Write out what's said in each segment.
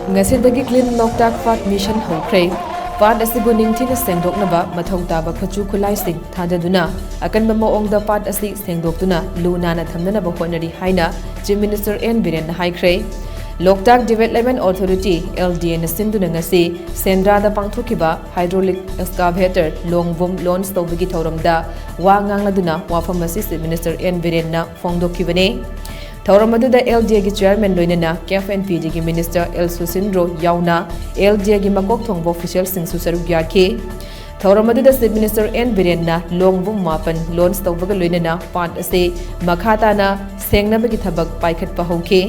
Ngashidagi clean Loktak Fat mission Houkhre Pat asibu ningthina sengdoknaba mathau taba khachu khulai sing thadaduna akanba maongda pat asi sengdoktuna lunana thamnanaba honari haina Chief Minister N Biren Houkhre Loktak Development Authority LDA na sinduna ngasi Sendrada pangthokiba hydraulic excavator longvom launch tawbagi thauramda wa ngangladuna wafam asi Chief Minister N Biren na phongdokibane Thauramadu LDA ki chairman loinana KFNPD ki minister El Susindro yauna LDA ki makok thongbo official sing susaru gyarke Thauramadu Chief Minister N Birenna longbum mapan launch tawbaga loinana part ase makhata na sengnabe ki thabak paikhat pa hauke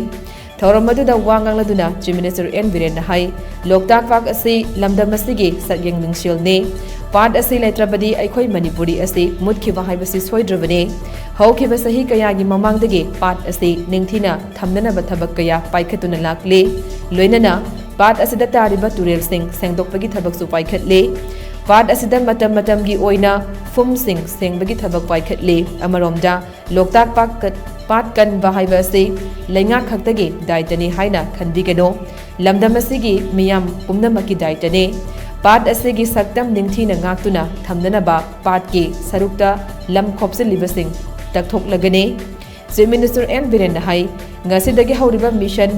Thauramadu wangangladuna Chief Minister N Birenna hai Loktak Fak ase lamdam asigi sagyang ningsil ne part ase laitrabadi aikhoi Manipuri ase mutkhiba haibasi soidrabane Houkhre sahi kaya gi mamangdagi part ase ningthina thamnana ba thabak kaya paikhatuna lakle loinana part asida tariba turel sing sengdokpagi thabak su paikhatle part asida matam gi oina fum sing sengbagi thabak paikhatle amaromda Loktak part kan bahaiba ase lainga khaktagi daitani haina khanbigeno lamdam asigi miyam pumnamaki daitane part asigi saktam ningthina ngaktuna thamnana ba part ki sarukta lam khopse libasing takthok lagane Chief Minister N Biren hai ngasidagi hauriba mission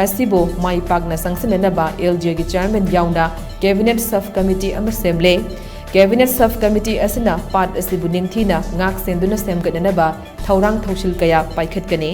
asibo mai pakna sangsinana ba LGA gi chairman yauna cabinet sub committee amasemle cabinet sub committee asina part asibu ningthina ngak senduna semgadana ba thaurang thausil kaya paikhat kane